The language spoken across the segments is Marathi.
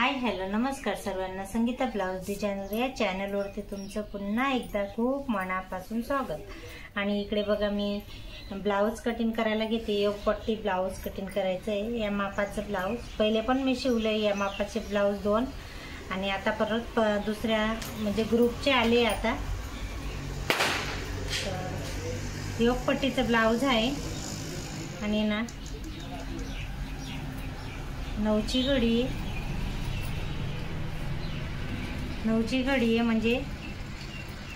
हाय हॅलो नमस्कार सर्वांना। संगीता ब्लाउज डिझायनर या चॅनलवरती तुमचं पुन्हा एकदा खूप मनापासून स्वागत। आणि इकडे बघा मी ब्लाउज कटिंग करायला घेते। एक पट्टी ब्लाउज कटिंग करायचं आहे। या मापाचं ब्लाउज पहिले पण मी शिवले, या मापाचे ब्लाउज 2 आणि आता परत दुसऱ्या म्हणजे ग्रुपचे आले। आता एक पट्टीचं ब्लाउज आहे आणि ना 9ची घडी आहे म्हणजे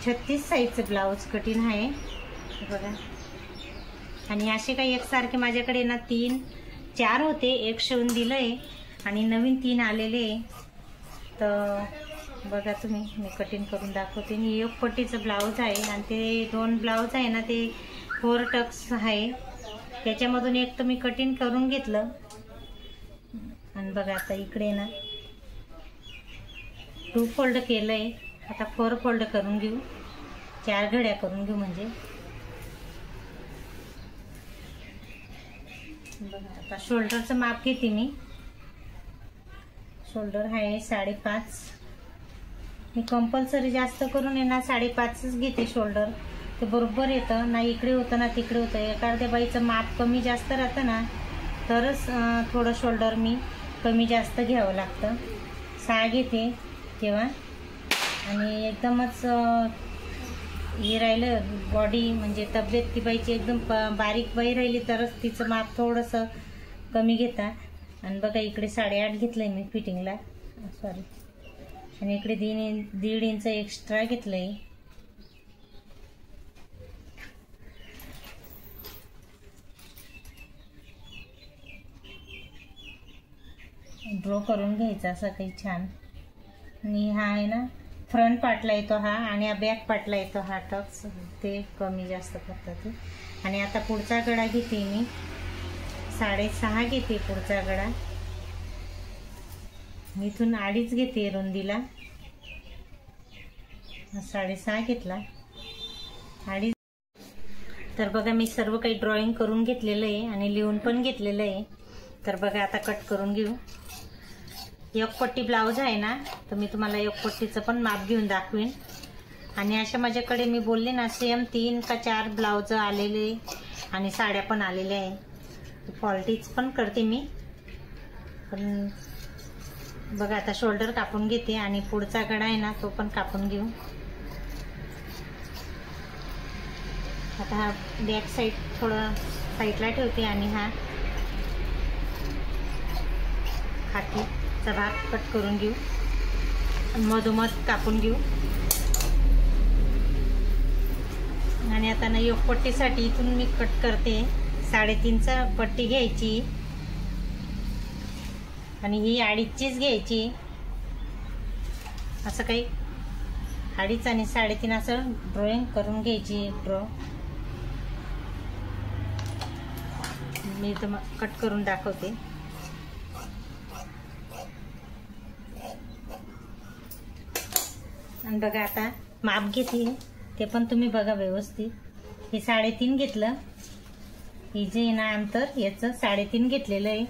36 साईजचं ब्लाउज कटिंग आहे बघा। आणि असे काही एकसारखे माझ्याकडे ना 3-4 होते, एक शिवून दिलंय आणि नवीन 3 आलेले। तर बघा तुम्ही मी कटिंग करून दाखवते। एक पट्टीचं ब्लाउज आहे आणि ते 2 ब्लाउज आहे ना ते 4 टक्स आहे, त्याच्यामधून एक तर मी कटिंग करून घेतलं। आणि बघा आता इकडे ना 2 फोल्ड केलंय, आता 4 फोल्ड करून घेऊ, 4 घड्या करून घेऊ म्हणजे बघा। आता शोल्डरचं माप घेते मी। शोल्डर आहे 5.5। मी कंपल्सरी जास्त करून आहे ना 5.5च घेते शोल्डर, ते बरोबर येतं ना। इकडे होतं ना तिकडे होतं, एखाद्या बाईचं माप कमी जास्त राहतं ना तरच थोडं शोल्डर मी कमी जास्त घ्यावं लागतं। 6 घेते तेव्हा। आणि एकदमच हे राहिलं बॉडी म्हणजे तब्येत ती बाईची एकदम बारीक बाई राहिली तरच तिचं माप थोडंसं कमी घेता। आणि बघा इकडे 8.5 घेतलंय मी फिटिंगला, सॉरी। आणि इकडे 1.5 इंच एक्स्ट्रा घेतलंय। ड्रॉ करून घ्यायचा असं काही छान। आणि हा आहे ना फ्रंट पार्टला येतो हा, आणि हा बॅक पार्टला येतो हा टक्स, ते कमी जास्त करतात ते। आणि आता पुढचा गळा घेते मी 6.5 घेते पुढचा गळा। इथून 2.5 घेते रुंदीला, 6.5 घेतला 2.5। तर बघा मी सर्व काही ड्रॉइंग करून घेतलेलं आहे आणि लिहून पण घेतलेलं आहे। तर बघा आता कट करून घेऊ। एक पट्टी ब्लाउज आहे ना, तर मी तुम्हाला एक पट्टीचं पण माप घेऊन दाखवेन। आणि अशा माझ्याकडे मी बोलले ना सेम 3 का 4 ब्लाउज आलेले आणि साड्या पण आलेल्या आहे। फॉल्टीच पण करते मी पण। बघा आता शोल्डर कापून घेते आणि पुढचा गळा आहे ना तो पण कापून घेऊ। आता हा बॅक साईड थोडं साईडला ठेवते आणि हा खाकीचा भाग कट करून घेऊ, मधोमध कापून घेऊ। आणि आता ना एक पट्टीसाठी इथून मी कट करते 3.5चा पट्टी घ्यायची आणि ही 2.5चीच घ्यायची। असं काही 2.5 आणि 3.5 असं ड्रॉइंग करून घ्यायची। मी इथं कट करून दाखवते। आणि बघा आता माप घेते, ते पण तुम्ही बघा व्यवस्थित। हे 3.5 घेतलं, हे जे ना अंतर याचं 3.5 घेतलेलं आहे।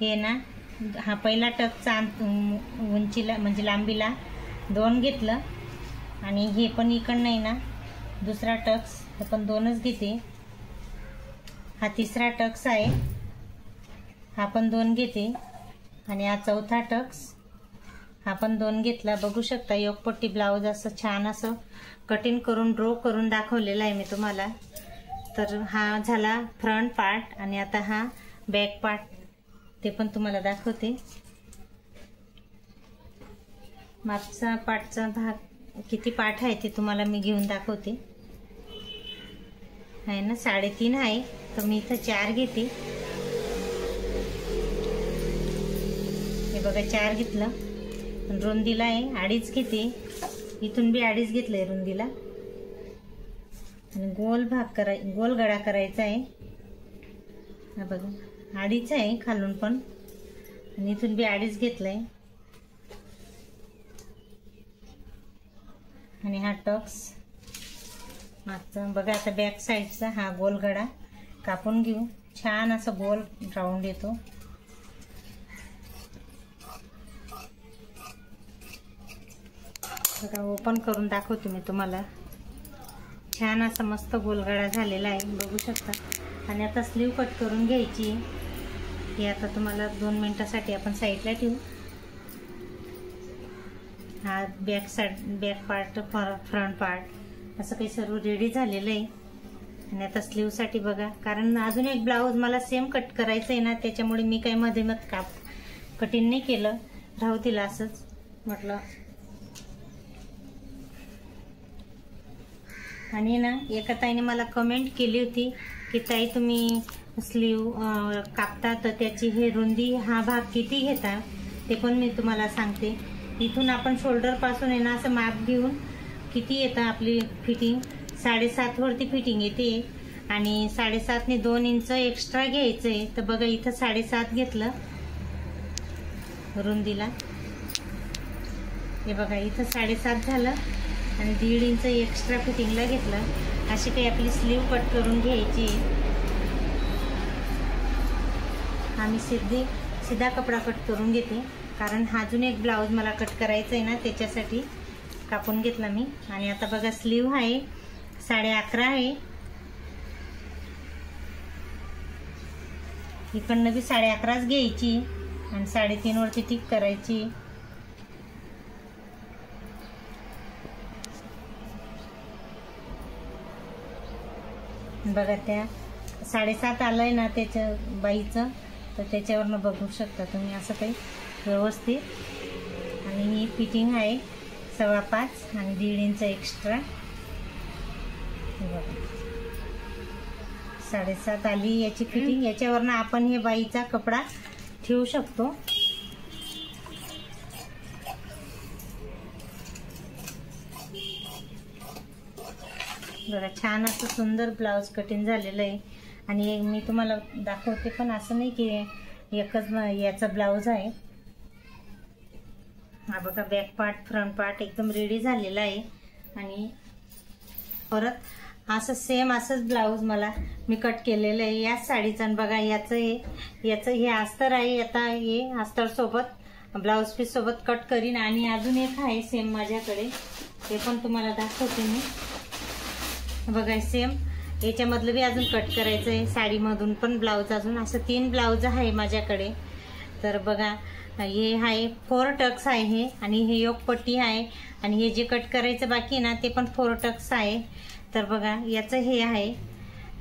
हे ना हा पहिला टक्सचा उंचीला म्हणजे लांबीला 2 घेतलं आणि हे पण इकडं नाही ना दुसरा टक्स, हे पण 2च घेते। हा तिसरा टक्स आहे, हा पण 2 घेते। आणि हा चौथा टक्स, हा पण 2 घेतला। बघू शकता एक पट्टी ब्लाउज असं छान असं कटिंग करून ड्रॉ करून दाखवलेला आहे मी तुम्हाला। तर हा झाला फ्रंट पार्ट आणि आता हा बॅक पार्ट, ते पण तुम्हाला दाखवते। मागचा पार्टचा भाग किती पार्ट आहे ते तुम्हाला मी घेऊन दाखवते। आहे ना 3.5 आहे, तर मी इथं 4 घेते। हे बघा 4 घेतलं। रुंदीला आहे 2.5 घेते, इथून बी 2.5 घेतलंय रुंदीला। आणि गोल गळा करायचा आहे। हा बघा 2.5 आहे खालून पण, आणि इथून बी 2.5 घेतलंय। आणि हा टक्स मागचा बघा। आता बॅक साईडचा हा गोल गळा कापून घेऊ, छान असं गोल राऊंड येतो। बघा ओपन करून दाखवते मी तुम्हाला. छान असा मस्त गोलगडा झालेला आहे, बघू शकता. आणि आता स्लीव कट करून घ्यायची. हे आता तुम्हाला 2 मिनिटासाठी आपण साईडला ठेवू. हा बॅक पार्ट, फ्रंट पार्ट असं काही सर्व रेडी झालेलं आहे. आणि आता स्लीवसाठी बघा, कारण अजून एक ब्लाऊज मला सेम कट करायचं आहे ना, त्याच्यामुळे मी काही मध्ये कटिंग नाही केलं, राहू दिलं असंच म्हटलं. आणि ना एका ताईने मला कमेंट केली होती की ताई तुम्ही स्लीव कापता तर त्याची हे रुंदी हा भाग किती घेता, ते पण मी तुम्हाला सांगते. इथून आपण शोल्डर पासून आहे ना असं माप घेऊन किती येतं आपली फिटिंग, 7.5 वरती फिटिंग येते. आणि 7.5 ने 2 इंच एक्स्ट्रा घ्यायचंय. तर बघा इथं 7.5 घेतलं रुंदीला. हे बघा इथं 7.5 झालं आणि 1.5 इंच एक्स्ट्रा फिटिंगला घेतलं. अशी काही आपली स्लीव कट करून घ्यायची. आम्ही सीधा कपडा कट करून घेते, कारण हा अजून एक ब्लाऊज मला कट करायचा आहे ना, त्याच्यासाठी कापून घेतला मी. आणि आता बघा स्लीव आहे 11.5 आहे. इकडनं बी 11.5 घ्यायची आणि 3.5 वरती टिक करायची. बघा त्या 7.5 आलंय ना त्याच्या बाईचं, तर त्याच्यावरनं बघू शकता तुम्ही असं काही व्यवस्थित. आणि ही फिटिंग आहे 5.25 आणि 1.5 इंच एक्स्ट्रा. बघा 7.5 आली याची फिटिंग. याच्यावरनं आपण हे बाईचा कपडा ठेवू शकतो. बघा छान असं सुंदर ब्लाऊज कटिंग झालेलं आहे. आणि मी तुम्हाला दाखवते पण असं नाही की एकच याचा ब्लाऊज आहे. हा बघा बॅक पार्ट, फ्रंट पार्ट एकदम रेडी झालेला आहे. आणि परत असं सेम असंच ब्लाऊज मला मी कट केलेलं आहे याच साडीचं. आणि बघा याचं हे अस्तर आहे. आता हे अस्तर सोबत ब्लाऊज पीस सोबत कट करीन. आणि अजून एक आहे सेम माझ्याकडे, ते पण तुम्हाला दाखवते मी. बघा सेम याच्यामधलं बी अजून कट करायचं आहे, साडीमधून पण ब्लाऊज अजून. असं 3 ब्लाऊज आहे माझ्याकडे. तर बघा हे आहे 4 टक्स आहे हे, आणि हे एक पट्टी आहे. आणि हे जे कट करायचं बाकी आहे ना ते पण 4 टक्स आहे. तर बघा याचं हे आहे.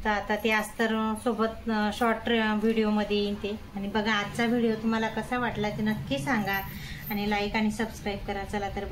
तर आता ते अस्तर सोबत शॉर्ट व्हिडिओमध्ये येईन ते. आणि बघा आजचा व्हिडिओ तुम्हाला कसा वाटला ते नक्की सांगा आणि लाईक आणि सबस्क्राईब करा. चला तर